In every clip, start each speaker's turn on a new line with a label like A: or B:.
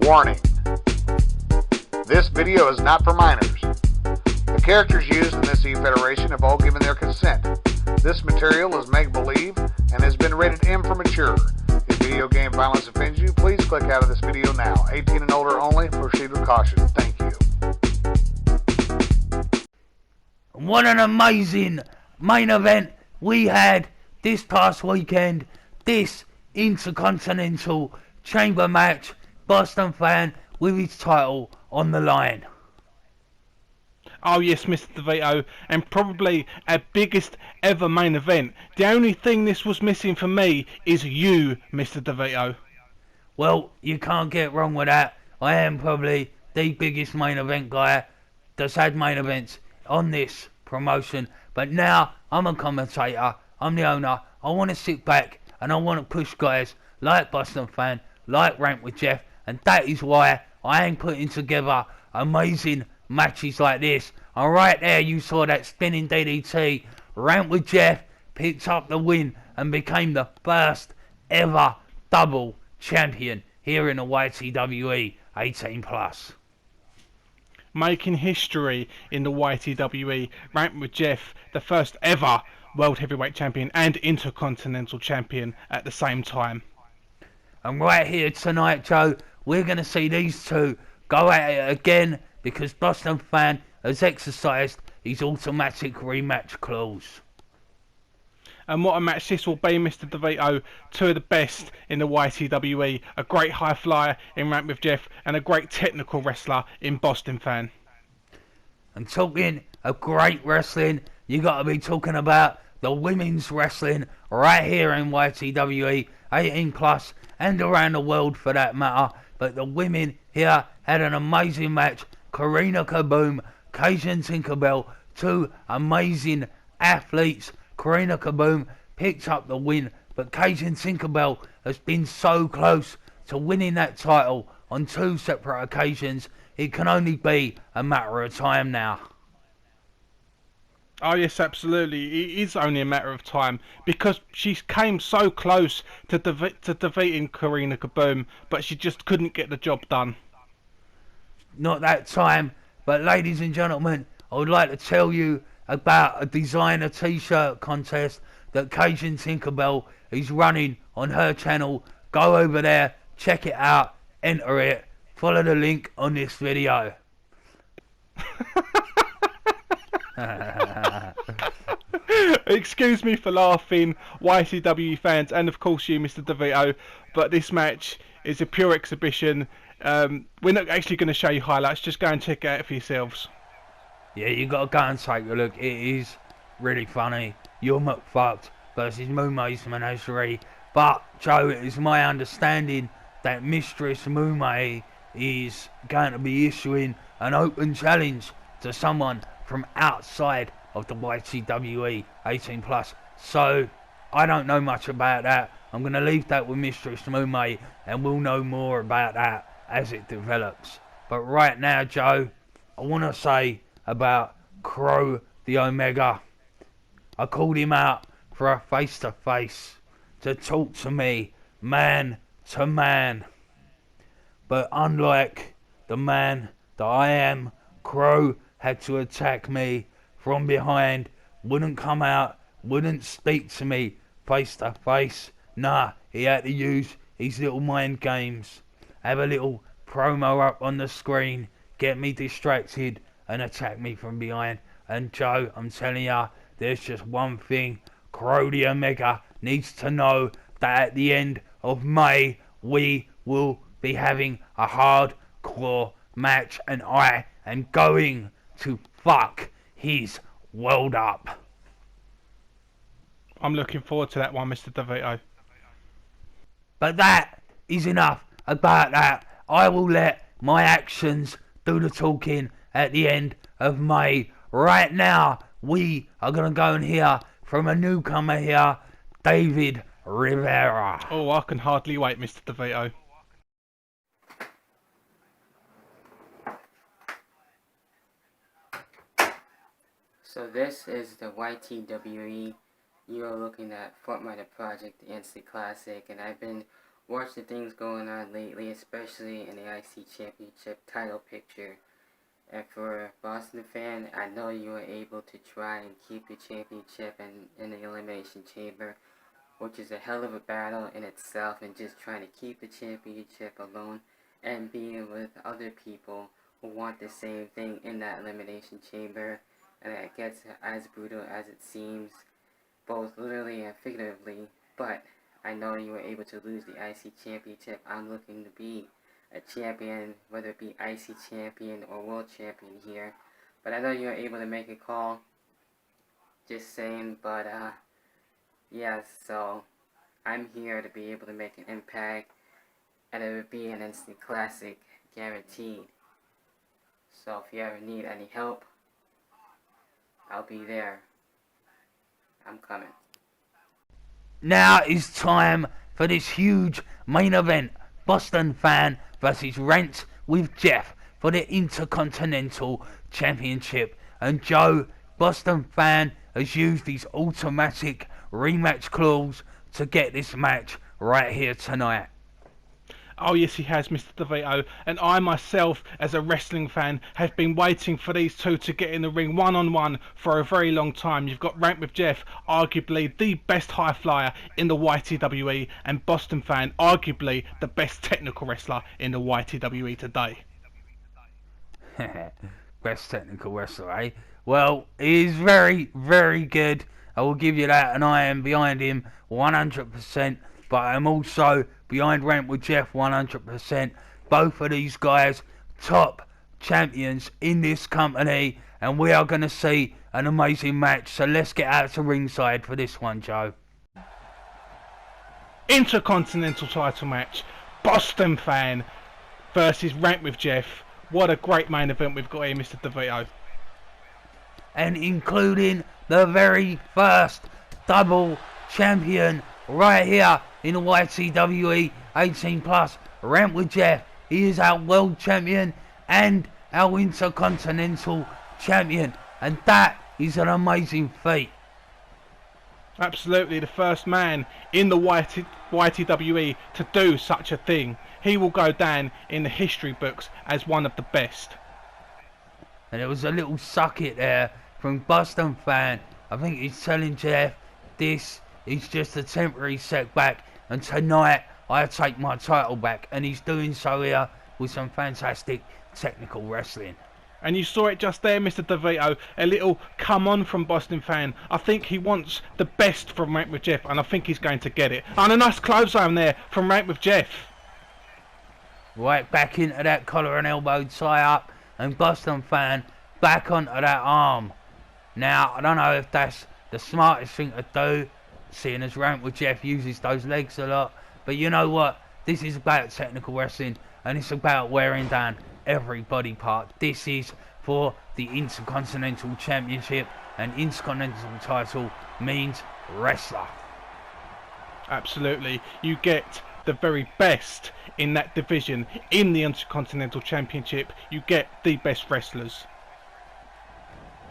A: Warning. This video is not for minors. The characters used in this E-Federation have all given their consent. This material is make-believe and has been rated M for mature. If video game violence offends you, please click out of this video now. 18 and older only. Proceed with caution. Thank you.
B: What an amazing main event we had this past weekend. This Intercontinental Chamber match. Boston fan with his title on the line.
C: Oh yes, Mr. DeVito, and probably our biggest ever main event. The only thing this was missing for me is you, Mr. DeVito.
B: Well, you can't get wrong with that. I am probably the biggest main event guy that's had main events on this promotion. But now I'm a commentator, I'm the owner. I want to sit back and I want to push guys like Boston Fan, like Rant with Jeff, and that is why I ain't putting together amazing matches like this. And right there you saw that spinning DDT. Rant with Jeff picked up the win and became the first ever double champion here in the YTWE 18+.
C: Making history in the YTWE, Rant with Jeff, the first ever World Heavyweight Champion and Intercontinental Champion at the same time.
B: And right here tonight, Joe, we're going to see these two go at it again because Boston Fan has exercised his automatic rematch clause.
C: And what a match this will be, Mr. DeVito. Two of the best in the YTWE. A great high flyer in Rant with Jeff and a great technical wrestler in Boston Fan.
B: And talking of great wrestling, you got to be talking about the women's wrestling right here in YTWE 18+ and around the world for that matter. But the women here had an amazing match. Karina Kaboom, Cajun Tinkerbelle, two amazing athletes. Karina Kaboom picked up the win, but Cajun Tinkerbelle has been so close to winning that title on two separate occasions. It can only be a matter of time now.
C: Oh yes, absolutely. It is only a matter of time because she came so close to defeating Karina Kaboom, but she just couldn't get the job done.
B: Not that time, but ladies and gentlemen, I would like to tell you about a designer T-shirt contest that Cajun Tinkerbelle is running on her channel. Go over there, check it out, enter it, follow the link on this video.
C: Excuse me for laughing, YTW fans, and of course you, Mr. DeVito, but this match is a pure exhibition. We're not actually going to show you highlights, just go and check it out for yourselves.
B: Yeah, you got to go and take a look. It is really funny. You're McFucked versus Moomay's Menagerie. But, Joe, it is my understanding that Mistress Moomay is going to be issuing an open challenge to someone from outside of the YTWE 18+. So, I don't know much about that. I'm going to leave that with Mistress Moomay, and we'll know more about that as it develops. But right now, Joe, I want to say about Krow the Omega. I called him out for a face-to-face to talk to me man to man. But unlike the man that I am, Krow had to attack me from behind, wouldn't come out, wouldn't speak to me face-to-face. Nah, he had to use his little mind games, have a little promo up on the screen, get me distracted and attack me from behind. And Joe, I'm telling ya, there's just one thing Krow the Omega needs to know, that at the end of May we will be having a hardcore match and I am going to fuck his world up.
C: I'm looking forward to that one, Mr. DeVito.
B: But that is enough about that. I will let my actions do the talking at the end of May. Right now, we are going to go and hear from a newcomer here, David Rivera.
C: Oh, I can hardly wait, Mr. DeVito.
D: So this is the YTWE. You are looking at Fort Minor Project, the NC Classic, and I've been watched the things going on lately, especially in the IC Championship title picture. And for Boston fan, I know you were able to try and keep the championship in the Elimination Chamber, which is a hell of a battle in itself, and just trying to keep the championship alone and being with other people who want the same thing in that Elimination Chamber. And it gets as brutal as it seems, both literally and figuratively, but I know you were able to lose the IC Championship. I'm looking to be a champion, whether it be IC champion or world champion here. But I know you were able to make a call. Just saying, but yeah, so I'm here to be able to make an impact, and it would be an instant classic, guaranteed. So if you ever need any help, I'll be there. I'm coming.
B: Now it's time for this huge main event. Boston Fan versus Rant with Jeff for the Intercontinental Championship. And Joe, Boston Fan, has used his automatic rematch clause to get this match right here tonight.
C: Oh yes, he has, Mr. DeVito, and I myself, as a wrestling fan, have been waiting for these two to get in the ring one-on-one for a very long time. You've got Rant with Jeff, arguably the best high flyer in the YTWE, and Boston Fan, arguably the best technical wrestler in the YTWE today.
B: Best technical wrestler, eh? Well, he is very, very good. I will give you that, and I am behind him 100%. But I'm also behind Rant with Jeff 100%. Both of these guys, top champions in this company, and we are going to see an amazing match. So let's get out to ringside for this one, Joe.
C: Intercontinental title match, Boston Fan versus Rant with Jeff. What a great main event we've got here, Mr. DeVito.
B: And including the very first double champion right here in the YTWE 18 plus, Rant with Jeff. He is our world champion and our Intercontinental champion, and that is an amazing feat.
C: Absolutely, the first man in the YTWE to do such a thing. He will go down in the history books as one of the best.
B: And there was a little suck it there from Boston Fan. I think he's telling Jeff this is just a temporary setback, and tonight I take my title back, and he's doing so here with some fantastic technical wrestling.
C: And you saw it just there, Mr. DeVito, a little come on from Boston Fan. I think he wants the best from Rant with Jeff, and I think he's going to get it. And a nice clothesline there from Rant with Jeff.
B: Right back into that collar and elbow tie up, and Boston Fan back onto that arm. Now, I don't know if that's the smartest thing to do, seeing as Rant with Jeff uses those legs a lot, but you know what? This is about technical wrestling, and it's about wearing down every body part. This is for the Intercontinental Championship, and Intercontinental title means wrestler.
C: Absolutely, you get the very best in that division. In the Intercontinental Championship, you get the best wrestlers.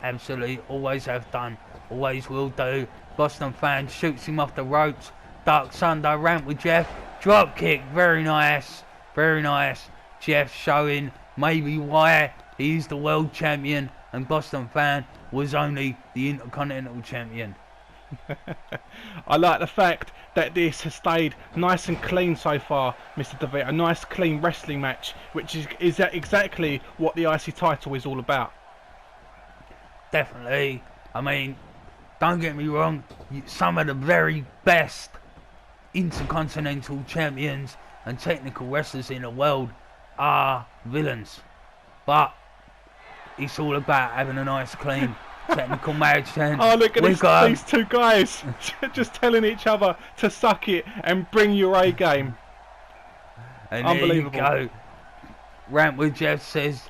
B: Absolutely, always have done, always will do. Boston Fan shoots him off the ropes. Dark Sunday, Rant with Jeff, drop kick, very nice, very nice. Jeff showing maybe why he is the world champion, and Boston Fan was only the Intercontinental champion.
C: I like the fact that this has stayed nice and clean so far, Mr. DeVito. A nice clean wrestling match, which is exactly what the IC title is all about.
B: Definitely. I mean, don't get me wrong, some of the very best Intercontinental champions and technical wrestlers in the world are villains, but it's all about having a nice clean technical match. And
C: oh, look at these two guys just telling each other to suck it and bring your A game.
B: And
C: unbelievable.
B: There you go. Rant with Jeff says,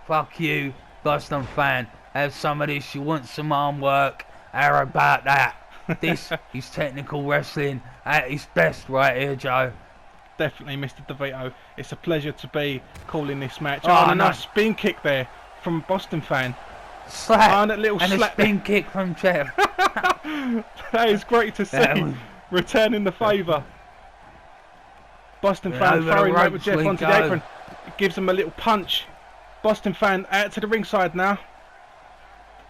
B: fuck you, Boston Fan, have some of this, you want some arm work, how about that? This is technical wrestling at its best right here, Joe.
C: Definitely, Mr. DeVito. It's a pleasure to be calling this match.
B: Oh,
C: a nice spin kick there from Boston Fan.
B: Slap,
C: and a little slap.
B: A spin kick from Jeff.
C: That is great to see. Returning the favour. Boston fan
B: over the
C: throwing Rant with
B: ropes
C: Jeff
B: we
C: onto
B: go.
C: the apron. It gives him a little punch. Boston fan out to the ringside now.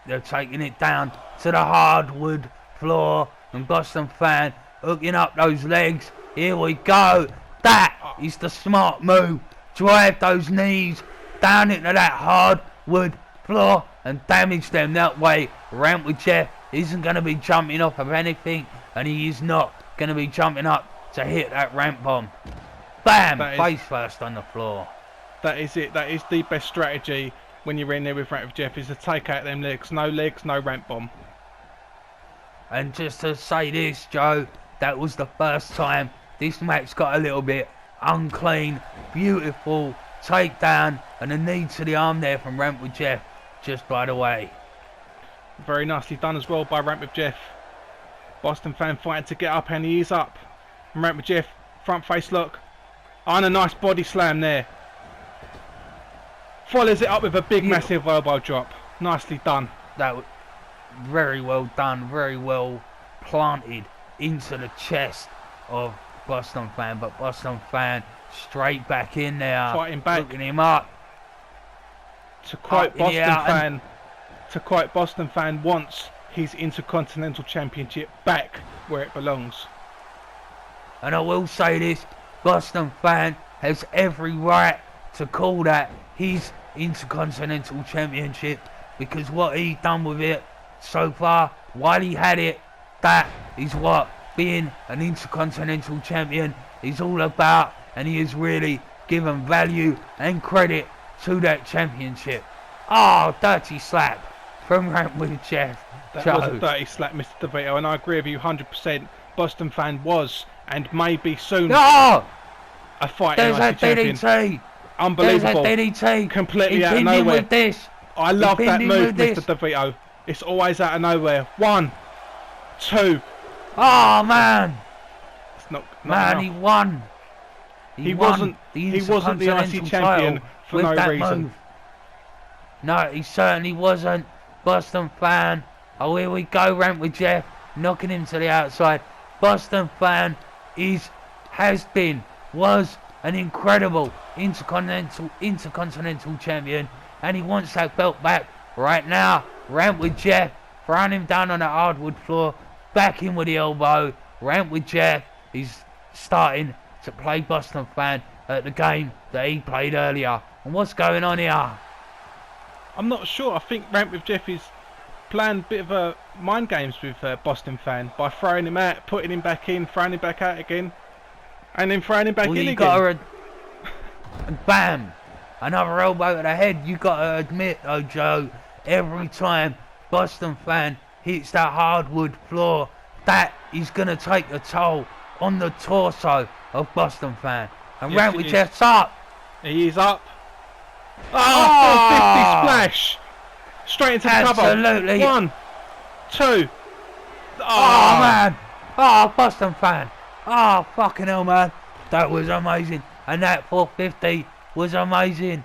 B: They're taking it down to the hardwood floor, and Boston fan hooking up those legs. Here we go. That is the smart move. Drive those knees down into that hardwood floor and damage them that way. Rant with Jeff isn't going to be jumping off of anything, and he is not going to be jumping up to hit that ramp bomb. Bam! Face first on the floor.
C: That is it. That is the best strategy when you're in there with Rant with Jeff, is to take out them legs. No ramp bomb.
B: And just to say this, Joe, that was the first time this match got a little bit unclean. Beautiful takedown and a knee to the arm there from Rant with Jeff, just by the way.
C: Very nicely done as well by Rant with Jeff. Boston fan fighting to get up, and he is up. And Rant with Jeff, front face lock. And a nice body slam there. Follows it up with a big massive elbow drop. Nicely done.
B: That was very well done, very well planted into the chest of Boston fan, but Boston fan straight back in there,
C: fighting back,
B: hooking him up.
C: To quote Boston fan, wants his Intercontinental Championship back where it belongs.
B: And I will say this, Boston fan has every right to call that his Intercontinental Championship, because what he done with it so far, while he had it, that is what being an Intercontinental Champion is all about, and he has really given value and credit to that championship. Oh, dirty slap from Rant with Jeff.
C: That was a dirty slap, Mr. DeVito, and I agree with you 100%. Boston fan was, and may be soon, a fighting IC champion.
B: DDT.
C: Unbelievable.
B: There's a DDT.
C: Completely out of nowhere.
B: With this.
C: I love that move, Mr. DeVito. It's always out of nowhere. 1, 2.
B: Oh man!
C: It's not
B: man,
C: enough.
B: he won.
C: He wasn't the IC champion for no reason.
B: Move. No, he certainly wasn't. Boston fan. Oh, here we go. Rant with Jeff, knocking him to the outside. Boston fan was an incredible Intercontinental Champion, and he wants that belt back right now. Rant with Jeff, throwing him down on the hardwood floor, back in with the elbow. Rant with Jeff is starting to play Boston fan at the game that he played earlier. And what's going on here?
C: I'm not sure. I think Rant with Jeff is playing a bit of a mind games with Boston fan by throwing him out, putting him back in, throwing him back out again, and then throwing him back in again.
B: And bam! Another elbow to the head. You gotta admit though, Joe, every time Boston fan hits that hardwood floor, that is gonna take a toll on the torso of Boston fan. And
C: yes,
B: Rant with Jeff's up.
C: He is up. Oh, 450 splash! Straight into the cover.
B: Absolutely.
C: 1, 2.
B: Oh man! Oh, Boston fan! Oh, fucking hell, man! That was amazing, and that 450 was amazing.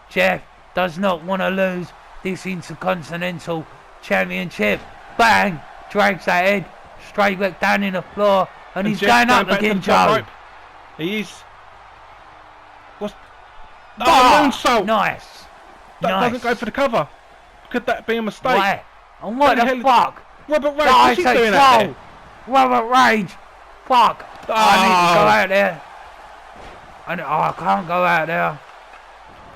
B: Jeff does not want to lose this Intercontinental Championship. Bang! Drags that head straight back down in the floor, and he's
C: Jeff
B: going up again, Joe.
C: He is. Moonsault!
B: Nice.
C: That doesn't go for the cover. Could that be a mistake?
B: Why? And what the fuck?
C: RoburtRage, what's he doing out there?
B: RoburtRage! Fuck! Oh. I need to go out there. I can't go out there.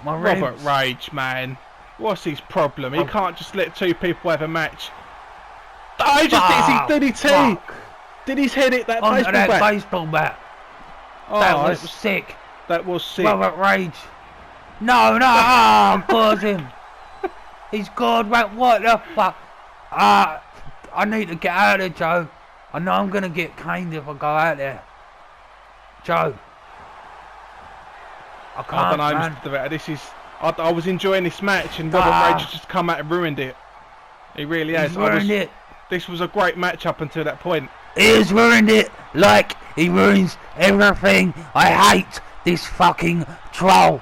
B: My ribs.
C: RoburtRage, man. What's his problem? He can't just let two people have a match. Oh, he just did his DDT!
B: Fuck.
C: Did his head hit that
B: onto
C: baseball
B: that
C: bat?
B: baseball bat.
C: Oh,
B: That was sick.
C: That was sick.
B: RoburtRage. No, oh, pause him. He's gone, right? What the fuck? I need to get out of there, Joe. I know I'm gonna get caned if I go out there. Joe. I can't,
C: I don't know,
B: man.
C: Mr. DeVito. This is. I was enjoying this match, and RoburtRage has just come out and ruined it. He really has.
B: Ruined it.
C: This was a great match up until that point.
B: He has ruined it like he ruins everything. I hate this fucking troll.